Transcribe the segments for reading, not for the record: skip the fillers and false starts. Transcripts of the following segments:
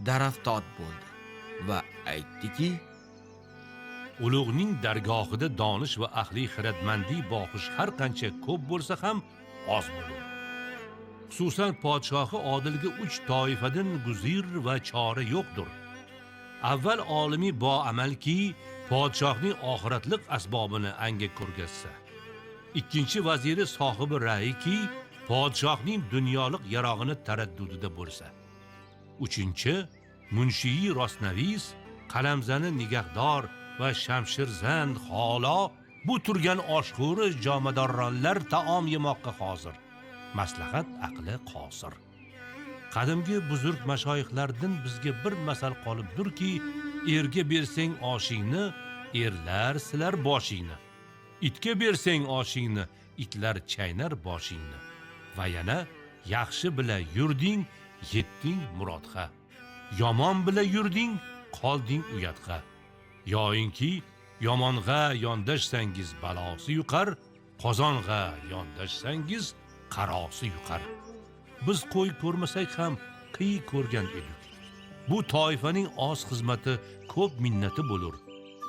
daraftod bo'ldi va aytdiki: ulug'ning dargohida donish va ahli xiradmandiy boqish har qancha ko'p bo'lsa ham oz bo'lur. Xususan podshohi odilga 3 toifadan guzir va chora yo'qdir. Avval olimi boamalki, podshohning oxiratlik asbobini anga ko'rgazsa. Ikkinchi vaziri sohibi ra'yki, podshohning dunyolik yarog'ini taraddudida bo'lsa. Uchinchi munshiyi rosnavis, qalamzani nigahdor va shamshirzand xolo bu turgan oshxo'ri jomadorronlar taom yemoqqa hozir. Maslahat aqli qosir. Qadimgi buzurg mashoyixlardan bizga bir masal qolibdirki, erga bersang oshingni, erlar silar boshingni. Itga bersang oshingni, itlar chaynar boshingni. Va yana yaxshi bilan yurding, yetding murodga. Yomon bilan yurding, qolding uyatga. Yoinki yomonga yondashsangiz balosi yuqar, qozonga yondashsangiz qarosi yuqar. Biz qo'y ko'rmasak ham qiy ko'rgan edik. Bu toifaning oz xizmati ko'p minnati bo'lur.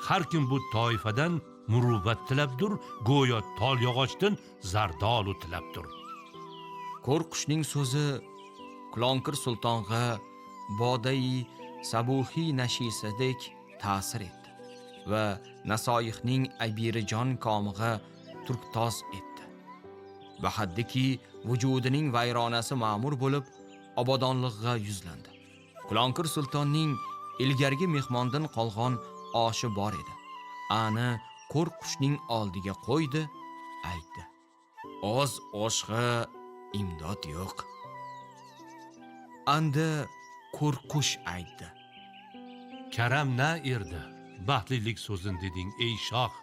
Har kim bu toifadan muruvvat tilabdir, go'yo tol yog'ochdan zardolu tilabdir. Qo'rqushning so'zi Kulonkir sultonga bodai sabuhi nashisadek ta'sir etdi va Nasoyixning Abirijon komiga turktoz etdi. Vahaddiki vujudining vayronasi ma'mur bo'lib, obodonlikka yuzlandi. Kulonkir sultonning ilgargi mehmondan qolgan oshi bor edi. Ani Qo'rqushning oldiga qo'ydi, aytdi: oz oshga imdod yo'q. Anda Qo'rqush aytdi: Karam na erdi, baxtlilik so'zin deding ey shoh.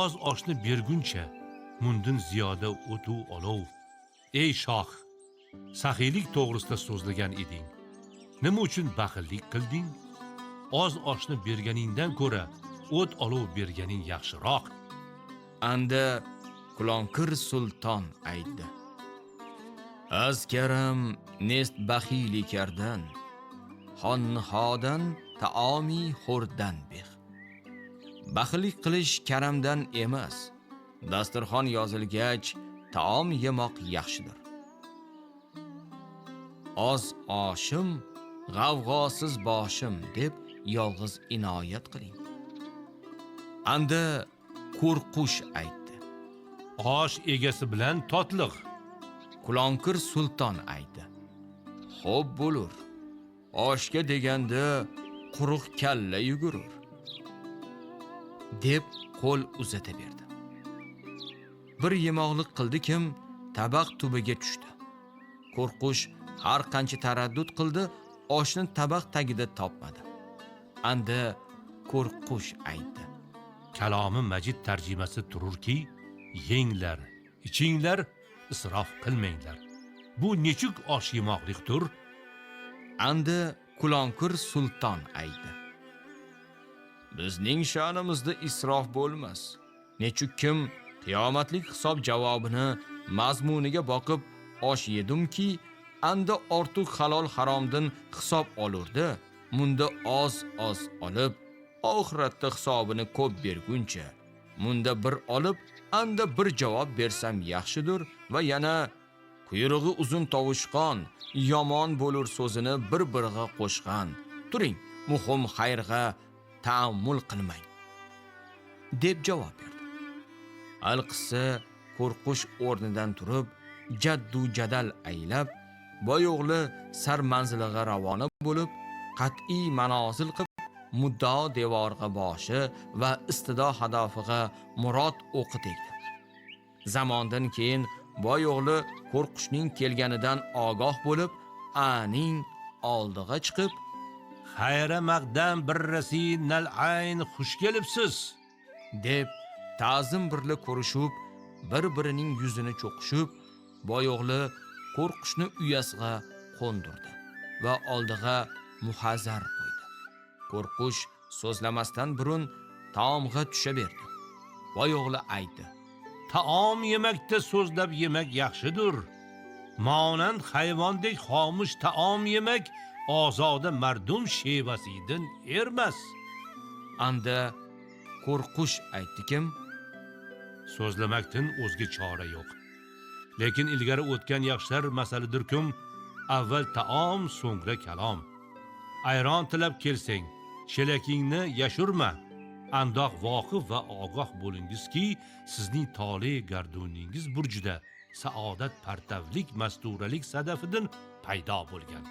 Oz oshni berguncha mundan ziyoda o'tu olov. Ey shoh, saxiylik to'g'risida so'zlagan eding. Nima uchun baxillik qilding? Oz oshni berganingdan ko'ra o't olov berganing yaxshiroq. Anda Kulonkir sulton aytdi: az karam nest baxili kardan, xonhodan taomi xo'rdan beh. Baxillik qilish karamdan emas, dasturxon yozilgach taom yemoq yaxshidir. Oz oshim, g'avg'osiz boshim deb yolg'iz inoyat qiling. Anda Qo'rqush aytdi: Osh egasi bilan totliq. Kulonkir sulton aytdi: xo'p bo'lur. Oshga deganda quruq kalla yugurur, deb qo'l uzata berdi. Bir yemoqlik qildi kim, tabaq tubiga tushdi. Qo'rqush har qancha taraddud qildi, oshni tabaq tagida topmadi. Anda Qo'rqush aytdi: Kalomi Majid tarjimasi tururki, yenglar, ichinglar, isrof qilmanglar. Bu nechuk osh yemoqlikdir? Anda Kulonkir sulton aytdi: bizning sha'nimizda isrof bo'lmas. Nechuk kim qiyomatlik hisob javobini mazmuniga boqib osh yedimki, anda ortiq halol haromdan hisob olurdi. Munda oz olib, oxiratda hisobini ko'p berguncha, munda bir olib, anda bir javob bersam yaxshidir va yana quyrug'i uzun tovushqon yomon bo'lur so'zini bir-biriga qo'shgan. Turing, muhim xayrga ta'ammul qilmang, deb javob berdi. Alqissa Qo'rqush o'rnidan turib, jaddu jadal aylab, boyo'g'li sar manziliga ravona bo'lib, qat'iy manozil qilib, muddao devorga boshi va istido hadafiga murod o'qi tegdi. Zamondan keyin boyo'g'li Qo'rqushning kelganidan ogoh bo'lib, aning oldiga chiqib: Xayra maqdam birrasi nal ayn xush kelibsiz, deb ta'zim birla ko'rishib, bir-birining yuzini cho'qishib, boyo'g'li Qo'rqushni uyasiga qo'ndirdi va oldiga muhazar qo'ydi. Qo'rqush so'zlamasdan burun taomga tusha berdi. Boyo'g'li aytdi: taom yemakda so'zlab yemak yaxshidir. Monand hayvondek xomush taom yemak ozoda mardum shevasidan ermas. Anda qo'rqush aytdi kim? So'zlamakdan o'zga chora yo'q. Lekin ilgari o'tgan yaxshilar masalidirkim, avval taom, so'ngra kalom. Ayron tilab kelsang, shelakingni yashurma. Andoq voqif va ogoh bo'lingizki, sizning tole garduningiz burjida saodat partavlik masturalik sadafidan paydo bo'lgan.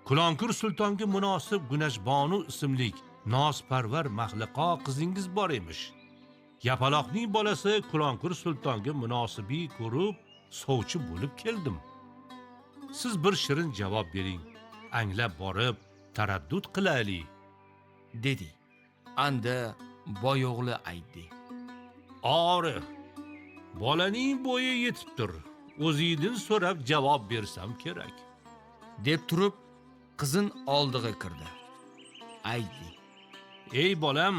Kulonkur sultonga munosib Gunashbonu ismlik nosparvar mahliqo qizingiz bor emish. Yapaloqning bolasi Kulonkur sultonga munosibi ko'rib, sovchi bo'lib keldim. Siz bir shirin javob bering. Anglab borib, taraddud qilaylik, dedi. Anda boyo'g'li aytdi. Ori, bolaning bo'yi yetibdir. O'zingdan so'rab javob bersam kerak. Deb turib, qizin oldiga kirdi. Aytdi. Ey bolam,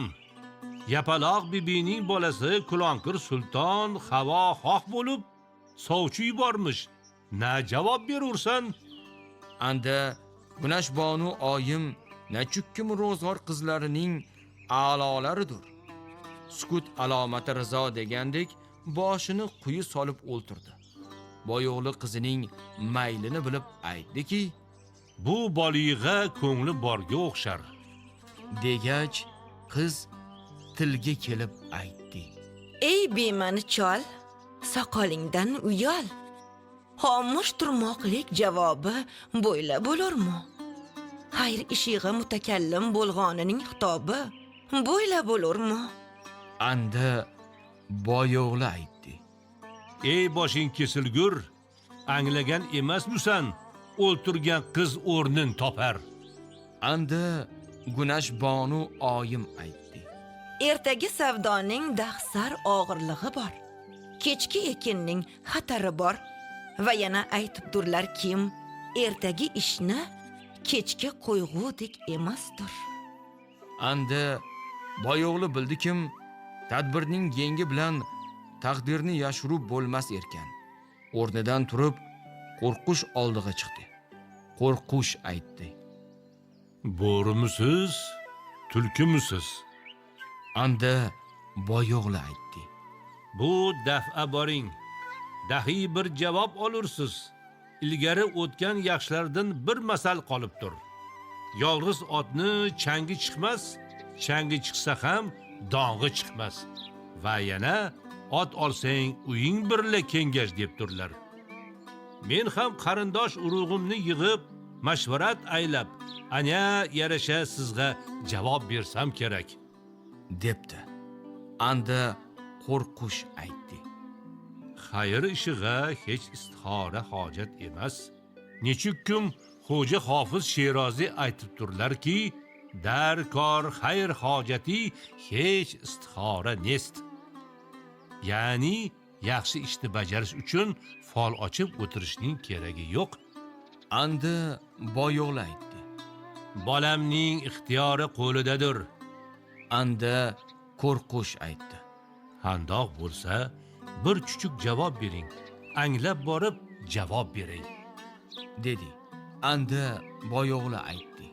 Yapaloq bibining bolasi Kulonkur sulton havo xoh bo'lib, sovchi yubormish. Na javob berursan? Anda Gunashbonu oyim nachukkim ro'zg'or qizlarining a'lolaridir. Sukut alomati rizo degandek boshini quyi solib o'ltirdi. Boyo'g'li qizining maylini bilib aytdiki, Bu bolig'a ko'ngli borga o'xshar. degach qiz tilga kelib aytdi. Ey bemani chol, soqolingdan uyal. Xomush turmoqlik javobi bo'yla bo'lurmi? Xayr ishig'a mutakallim bo'lganining xitobi bo'yla bo'lurmi? Anda boyo'g'li aytdi. Ey boshing kesilgur, anglagan emasmisan? O'ltirgan qiz o'rnin topar. Anda Gunashbonu oyim aytdi. Ertagi savdoning dahsar og'irligi bor. Kechki ekinning xatari bor va yana aytibdirlar kim ertagi ishni kechga qo'yg'udek emasdir. Anda boyo'g'li bildikim, tadbirning yengi bilan taqdirni yashirib bo'lmas ekan. O'rnidan turib, qo'rqush oldiga chiqdi. Qo'rqush aytdi. Bo'rimisiz, tulkimisiz? Anda boyo'g'li aytdi. Bu daf'a boring. Dahiy bir javob olursiz. Ilgari o'tgan yaxshilardan bir masal qolibdir. Yolg'iz otni changi chiqmas, changi chiqsa ham dong'i chiqmas. Va yana ot olsang uying birla kengash debdirlar. Men ham qarindosh urug'imni yig'ib, mashvarat aylab, ana yarasha sizga javob bersam kerak, debdi. Anda qo'rqush aytdi. Xayr ishiga hech istixora hojat emas. Nechuk kun Xo'ja Hofiz Sherozi aytib turlarki, dar kor xayr hojati hech istixora nest. Ya'ni yaxshi ishni bajarish uchun fol ochib o'tirishning keragi yo'q. Anda boyo'g'li aytdi. Bolamning ixtiyori qo'lidadir. Anda qo'rqush aytdi. Handoq bo'lsa, bir chuchuk javob bering. Anglab borib javob bering, dedi. Anda boyo'g'li aytdi.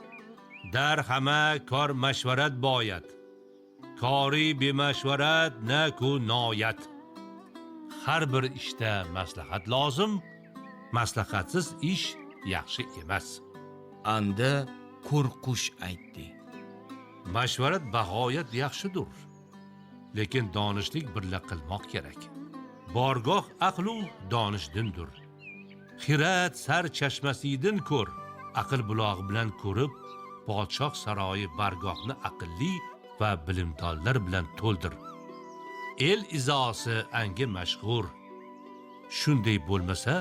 Dar hamma kor mashvarat boyat. Kori bemashvarat na ku noyat. Har bir ishda maslahat lozim. Maslahatsiz ish yaxshi emas. Anda qo'rqush aytdi. Mashvarat bag'oyat yaxshidir. Lekin donishlik birla qilmoq kerak. Borgoh aqlu donishdindir. Xirat sar chashmasidan ko'r, aql bulog'i bilan ko'rib, podshoh saroyi bargohni aqlli va bilimdonlar bilan to'ldir. El izosi anga mashhur. Shunday bo'lmasa,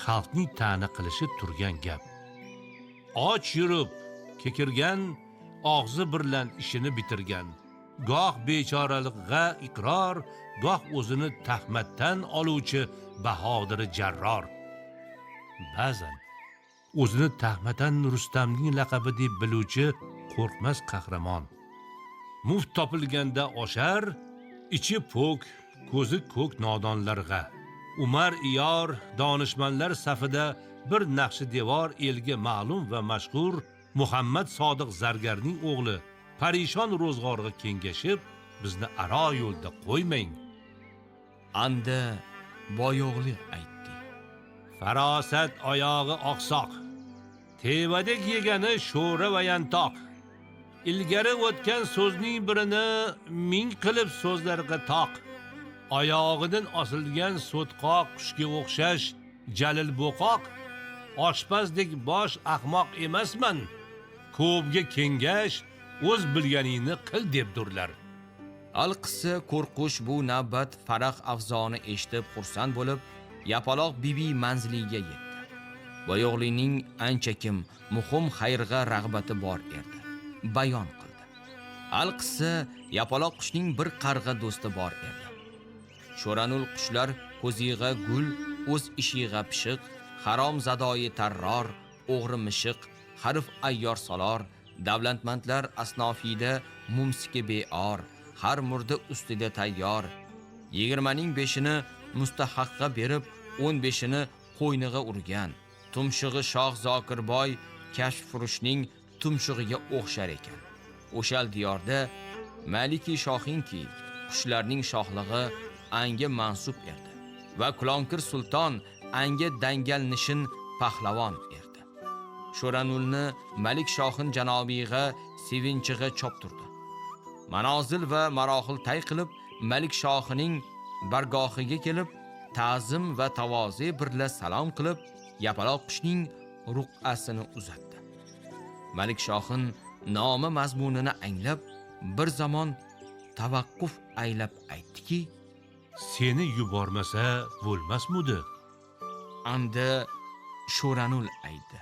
xalqning ta'na qilishi turgan gap. Och yurib, kekirgan, og'zi bilan ishini bitirgan. Goh bechoralikqa iqror, goh o'zini tahmatdan oluvchi Bahodir Jarror. Ba'zan o'zini tahmatan Rustamning laqabi deb biluvchi qo'rqmas qahramon. Muft topilganda oshar, ichi po'k, ko'zi ko'k nodonlarga. Umar Iyor donishmanlar safida bir naqshi devor elga ma'lum va mashhur Muhammad Sodiq Zargarning o'g'li parishon ro'zg'orga kengashib, bizni aro yo'lda qo'ymang. Anda boyo'g'li aytdi. Farosat oyog'i oqsoq, tevadak yegani sho'ra va yantoq. Ilgari o'tgan so'zning birini ming qilib so'zlarga toq. Oyog'idan osilgan so'tqoq qushga o'xshash jalil bo'qoq. Oshpazdek bosh ahmoq emasman. Ko'pga kengash, o'z bilganingni qil debdurlar. Alqisi qo'rqush bu navbat faraq afzoni eshitib xursand bo'lib, Yapaloq bibi manziliga yetdi. Boyo'g'lining ancha kim muhim xayrga rag'bati bor edi. Bayon qildi. Alqisi Yapaloq qushning bir qarg'a do'sti bor edi. Sho'ranul qushlar ko'zig'a gul, o'z ishig'a pishiq, harom zadoyi tarror, o'g'ri mishiq, harf ayyor solar, davlatmandlar asnofida mumsiki beor, har murda ustida tayyor. 20ning 5ini mustahaqqa berib, 15ini qo'yniga urgan. Tumshig'i Shoh Zokirboy Kashfurushning tumshig'iga o'xshar ekan. O'shal diyorda Maliki Shohinki qushlarning shohlig'i anga mansub edi va Kulonkir sulton anga dangal nishin pahlavon edi. Sho'ranulni Malik Shohin janobiyga sevinchig'a choptirdi. Manozil va marohil tay qilib Malik Shohining bargohiga kelib, ta'zim va tavozi birla salom qilib, Yapaloq qushning ruqasini uzatdi. Malik Shohin nomi mazmunini anglab, bir zamon tavaqquf aylab aytdiki, Seni yubormasa bo'lmasmidi? Anda Sho'ranul aytdi.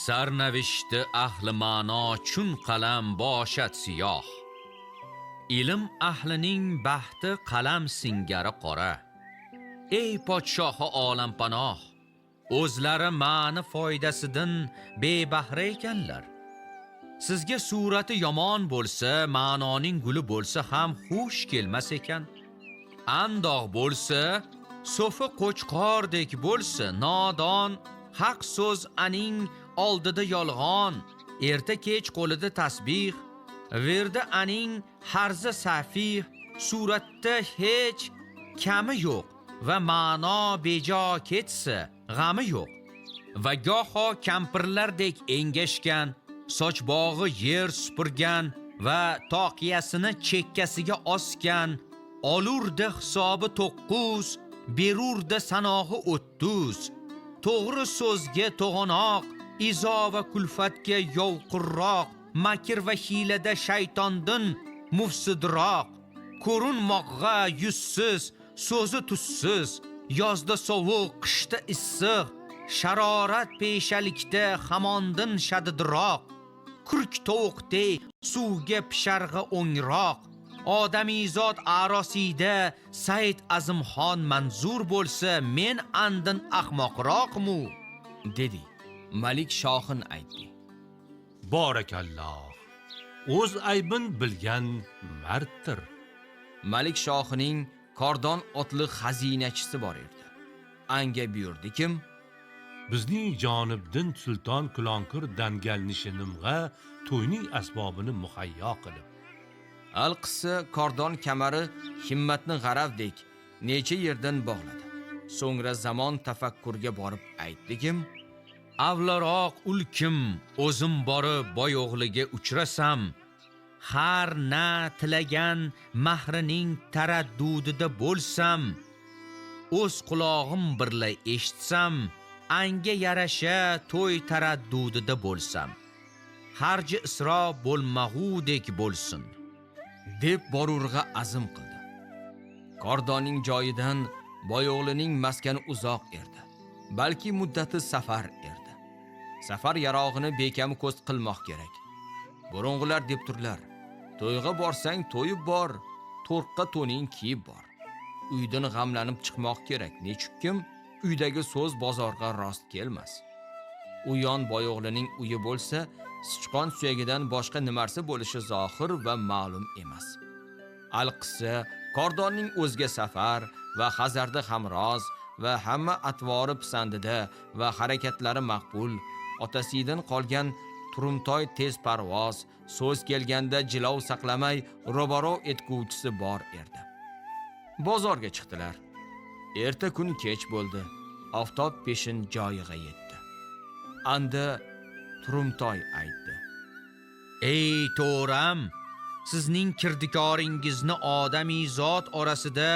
Sarnavishti ahli ma'no chun qalam boshat siyoh. Ilm ahlining baxti qalam singari qora. Ey podshohi olampanoh, o'zlari ma'ni foydasidan bebahra ekanlar. Sizga surati yomon bo'lsa, ma'noning guli bo'lsa ham xush kelmas ekan. Andoq bo'lsa, so'fi qo'chqordek bo'lsa, nodon, haq so'z aning oldida yolg'on, erta kech qo'lida tasbih, verda aning harza safih, suratda hech kami yo'q va ma'no bejo ketsa, g'ami yo'q. Va goho kampirlardek engashgan, soch bog'i yer supurgan va toqiyasini chekkasiga osgan, olurda hisobi 9, berurda sanog'i 30. To'g'ri so'zga to'g'anoq, izo va kulfatga yovqirroq, makr va hilada shaytondan mufsidroq, ko'rinmoqqa yuzsiz, so'zi tussiz, yozda sovuq, qishda issiq, sharorat peshalikda hamondan shadidroq, kurk tovuqdek suvga pisharg'a o'ngroq, odamizod arosida Said Azimxon manzur bo'lsa, men andin ahmoqroqmu, dedi. Malik Shohin aytdi. Barakalloh. O'z aybin bilgan marddir. Malik Shohining kordon otli xazinachisi bor edi. Anga buyurdikim, Bizning jonibdin sulton Kulonkir dangal nishinimga to'yning asbobini muhayyo qilib. Alqisi kordon kamari himmatni g'aravdek necha yerdan bog'ladi. So'ngra zamon tafakkurga borib aytdikim, avlaroq ulkim o'zim borib boyo'g'liga uchrasam, har na tilagan mahrining taraddudida bo'lsam, o'z qulog'im birla eshitsam, anga yarasha to'y taraddudida bo'lsam, harji isrof bo'lmag'udek bo'lsin, deb borurg'a azm qildi. Kordoning joyidan boyo'g'lining maskani uzoq edi. Balki muddati safar edi. Safar yarog'ini bekami ko'z qilmoq kerak. Burung'ilar debturlar. To'yga borsang to'yib bor, to'rqqa to'ning kiyib bor. Uydan g'amlanib chiqmoq kerak. Nechukkim uydagi so'z bozorga rost kelmas. U yon boyo'g'lining uyi bo'lsa, sichqon suyagidan boshqa nimarsa bo'lishi zohir va ma'lum emas. Alqisi Kordonning o'zga safar va Xazarda hamroz, va hamma atvori pisandida va harakatlari maqbul, otasidan qolgan turumtoy tez parvoz, so'z kelganda jilov saqlamay ro'baro etguvchisi bor edi. Bozorga chiqdilar. Erta kun kech bo'ldi. Oftob peshin joyiga yetdi. Anda turumtoy aytdi: Ey to'ram, sizning kirdikoringizni odamiy zot orasida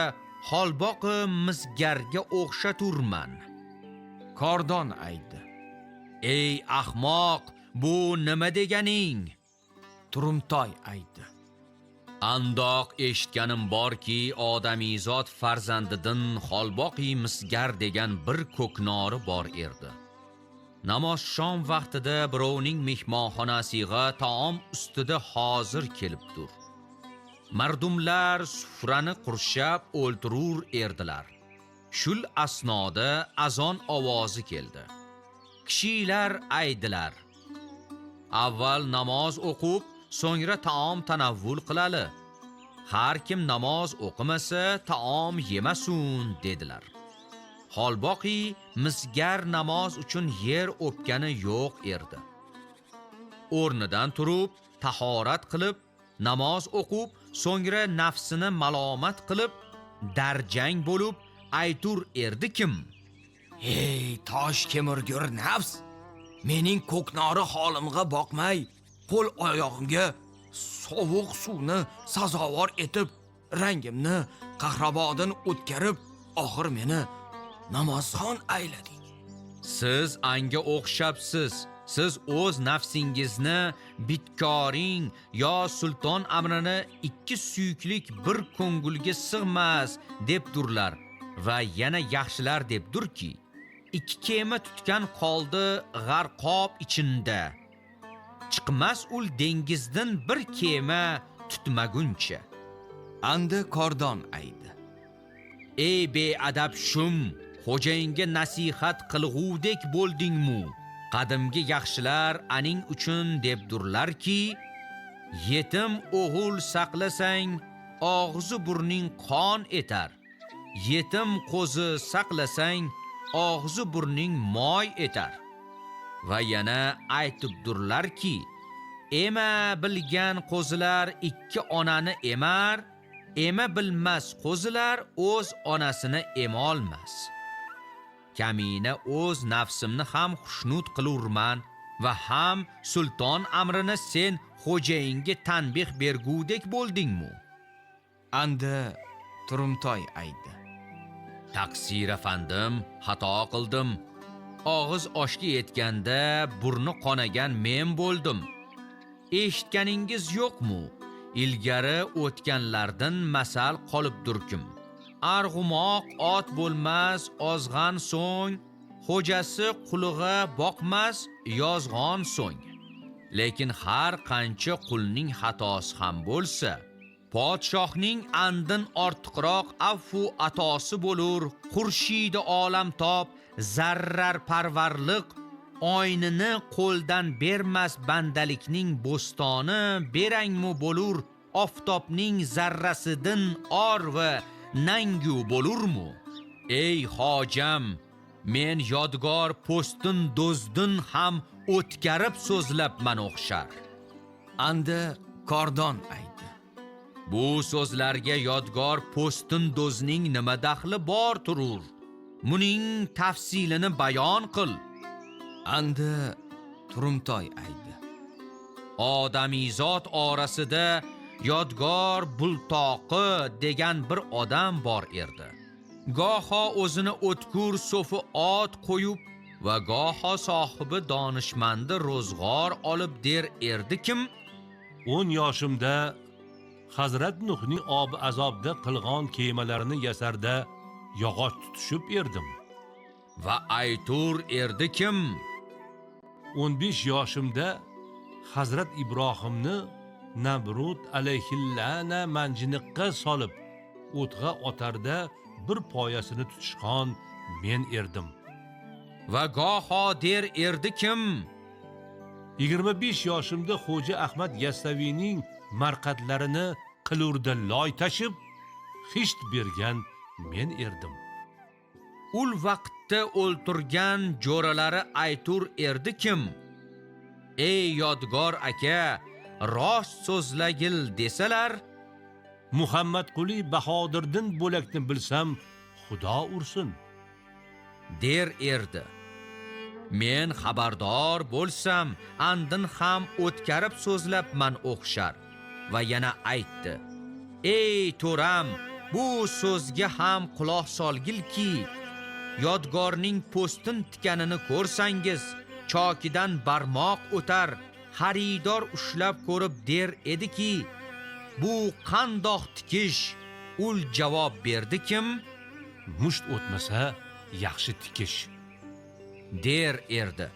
holboqi misgarga o'xshaturman. Kordon aytdi: Ey ahmoq, bu nima deganing? Turumtoy aytdi: Andoq eshitganim borki, odamizot farzandidan holboqi misgar degan bir ko'knori bor edi. Namoz shom vaqtida birovning mehmonxonasiga taom ustida hozir kelibdir. Mardumlar sufrani qurshab o'ltirur erdilar. Shul asnoda azon ovozi keldi. Kishilar aydilar: Avval namoz o'qib, so'ngra taom tanavvul qilali. Har kim namoz o'qimasa, taom yemasun dedilar. Holboqi misgar namoz uchun yer o'pgani yo'q erdi. O'rnidan turib, tahorat qilib, namoz o'qib, so'ngra nafsini malomat qilib, darjang bo'lib, aytur erdi kim? Ey tosh kemirgur nafs, mening ko'knori holimga boqmay, qo'l oyog'imga sovuq suvni sazovor etib, rangimni qahrabodin o'tkirib, oxir meni namozxon aylading. Siz anga o'xshabsiz. Siz o'z nafsingizni bitkoring yo sulton amrini ikki suyuklik bir ko'ngilga sig'mas debdurlar va yana yaxshilar debdurki, ikki kema tutgan qoldi g'arqob ichinda. Chiqmas ul dengizdan bir kema tutmaguncha. Anda Kordon aydi: Ey beadab shum, xo'jayinga nasihat qilg'udek bo'ldingmi? Qadimgi yaxshilar aning uchun debdurlarki, yetim o'g'il saqlasang, og'zi burning qon etar. Yetim qo'zi saqlasang, og'zi burning moy etar. Va yana aytibdurlarki, ema bilgan qo'zilar ikki onani emar, ema bilmas qo'zilar o'z onasini emolmas. Kamina o'z nafsimni ham xushnud qilurman va ham sulton amrini sen xo'jayinga tanbih bergudek bo'ldingmi? Anda Turumtoy aytdi: Taqsir afandim, xato qildim. Og'iz oshga yetganda burni qonagan men bo'ldim. Eshitganingiz yo'qmi? Ilgari o'tganlardan masal qolibdirkim. Arg'umoq ot bo'lmas ozg'an so'ng, xo'jasi qulig'a boqmas yozg'on so'ng. Lekin har qancha qulning xatosi ham bo'lsa, podshohning andin ortiqroq affu atosi bo'lur. Xurshidi olamtob zarrar parvarliq oynini qo'ldan bermas bandalikning bo'stoni berangmu bo'lur. Oftobning zarrasidan or va nangu bo'lurmu? Ey hojam, men yodgor po'stin do'zdin ham o'tkarib so'zlabman o'xshar. Anda Kordon aytdi: Bu so'zlarga yodgor po'stin do'zning nima daxli bor turur? Buning tafsilini bayon qil. Anda Turumtoy aytdi: Odamizot orasida yodgor bultoqi degan bir odam bor edi. Goho o'zini o'tkur so'fi ot qo'yib va goho sohibi donishmandi ro'zg'or olib der erdi kim? 10 yoshimda Hazrat Nuhning obi azobda qilgan kemalarini yasarda yog'och tutishib erdim. Va aytur erdi kim? 15 yoshimda Hazrat Ibrohimni Nabrut alayhillana manjiniqqa solib o'tga otarda bir poyasini tutishgan men erdim. Va goho der erdi kim? 25 yoshimda Xo'ja Ahmad Yassaviyning marqatlarini qilurda loy tashib xisht bergan men erdim. ul vaqtda o'ltirgan jo'ralari aytur erdikim, ey yodgor aka, rost so'zlagil desalar, Muhammadquli Bahodirdan bo'lakni bilsam, Xudo ursin. der erdi. Men xabardor bo'lsam, andin ham o'tkarib so'zlabman o'xshar va yana aytdi. Ey to'ram, bu so'zga ham quloq solgilki, yodgorning po'stin tikanini ko'rsangiz, chokidan barmoq o'tar, xaridor ushlab ko'rib der ediki, bu qandoq tikish? Ul javob berdi kim? Musht o'tmasa yaxshi tikish. Der erdi.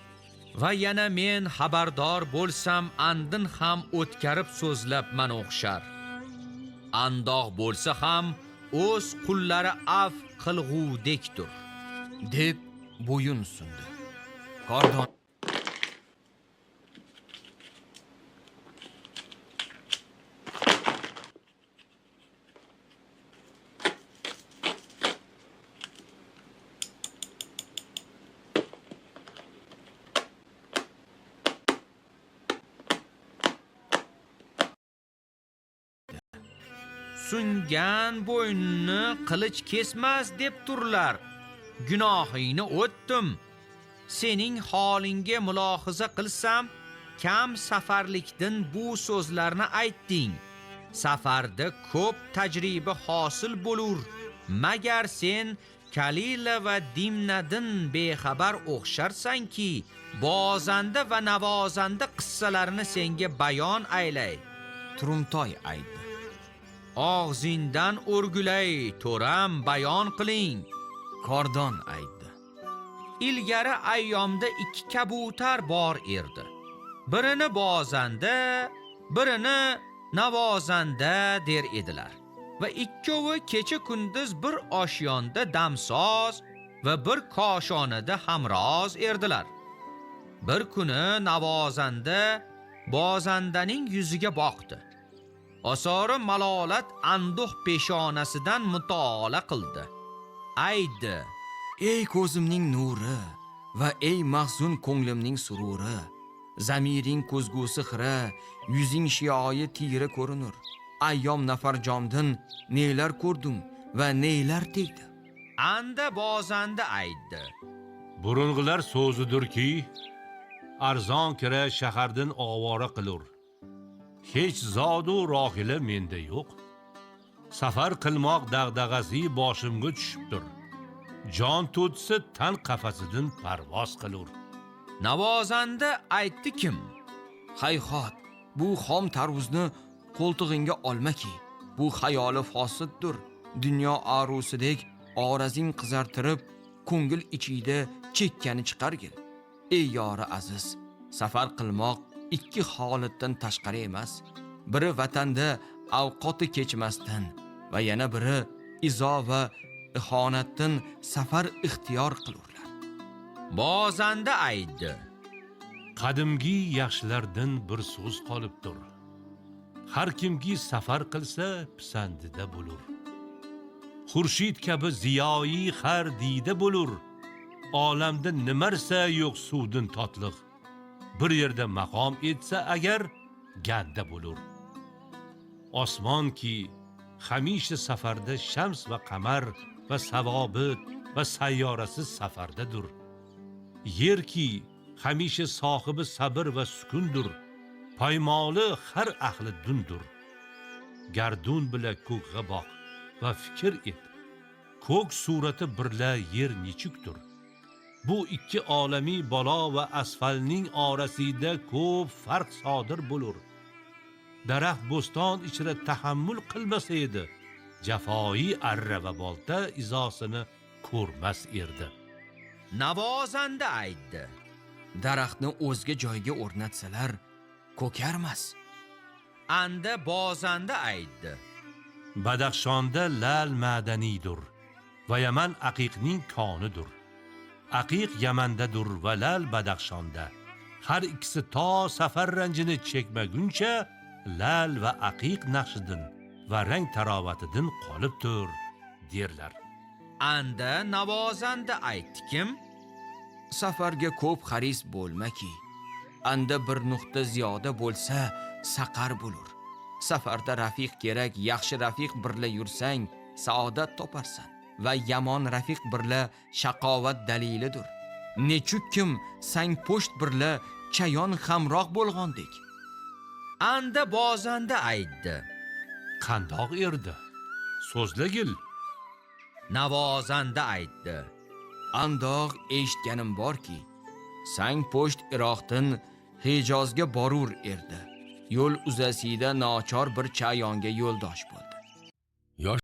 Va yana men xabardor bo'lsam, andin ham o'tkarib so'zlabman o'xshar. Andoq bo'lsa ham o'z qullari af qilg'udekdir, deb bo'yun sundi. Kordon sungan bo'ynini qilich kesmas deb turlar. Gunohingni o'tdim. Sening holingga mulohaza qilsam, kam safarlikdan bu so'zlarni aytding. Safarda ko'p tajriba hosil bo'lur. Magar sen Kalila va Dimnadin bexabar o'xsharsanki, bozanda va navozanda qissalarini senga bayon aylay. Turumtoy aytdi. Og'zingdan o'rgulay, to'ram bayon qiling. Kordon aytdi. Ilgari ayyomda 2 kabutar bor erdi. Birini bozanda, birini navozanda der edilar. Va ikkovi kecha kunduz bir oshyonda damsoz va bir koshonada hamroz erdilar. Bir kuni navozanda bozandaning yuziga boqdi. Osori malolat anduh peshonasidan mutolaa qildi. Aydi: Ey ko'zimning nuri va ey mahzun ko'nglimning sururi, zamiring ko'zgusi xira, yuzing shioyi tiyri ko'rinur. Ayyom nafarjomdan nelar ko'rdim va nelar tegdi. Anda bozanda aytdi: Burungilar so'zidirki, arzon kira shahardan ovora qilur. Hech zodu rohila menda yo'q. Safar qilmoq dag'dag'asi boshimga tushibdir. Jon to'tsa tan qafasidan parvoz qilur. Navozanda aytdi kim? Hayhot, bu xom tarvuzni qo'ltig'ingga olmaki, bu xayoli fosiddir. Dunyo arusidek orazing qizartirib, ko'ngil ichida chekkani chiqargil. Ey yori aziz, safar qilmoq 2 holatdan tashqari emas. Biri vatanda avqoti kechmasdan va yana biri izo va ihonatdan safar ixtiyor qilurlar. Bozanda aytdi: Qadimgi yaxshilardan bir so'z qolibdir. Har kimki safar qilsa pisandida bo'lur. Xurshid kabi ziyoyi har dida bo'lur. Olamda nimarsa yo'q suvdin totliq. Bir yerda maqom etsa agar ganda bo'lur. Osmon ki hamisha safarda shams va qamar va savobit va sayyorasi safardadir. Yer ki hamisha sohibi sabr va sukundir. Paymoli har ahli dundur. Gardun bila ko'kga boq va fikr et. Ko'k surati birla yer nechukdir. Bu 2 olamiy balo va asfalning orasida ko'p farq sodir bo'lur. Daraxt bo'ston ichida tahammül qilmasa edi, jafoi arra va bolta izosini ko'rmas erdi. Navozanda aytdi: Daraxtni o'zga joyga o'rnatsalar, ko'karmas. Anda bozanda aytdi: Badaxshonda lal madaniydir va Yaman aqiqning konidir. Aqiq Yamandadir va lal Badaxshonda. Har ikkisi to safar ranjini chekmaguncha lal va aqiq naqshidan va rang tarovatidan qolib tur derlar. anda navozanda aytdikim, safarga ko'p xaris bo'lmaki. Anda bir nuqta ziyoda bo'lsa, saqar bo'lur. Safarda rafiq kerak, yaxshi rafiq birla yursang, saodat toparsan va yomon rafiq birla shaqovat dalilidir. Nechuk kim sang po'sht birla chayon hamroh bo'lgandek. anda bozanda aytdi. Qandoq erdi? So'zlagil. Navozanda aytdi. Andoq eshitganim borki, sang po'sht Iroqdan Hijozga borur erdi. Yo'l uzasida nochor bir chayonga yo'ldosh bo'ldi.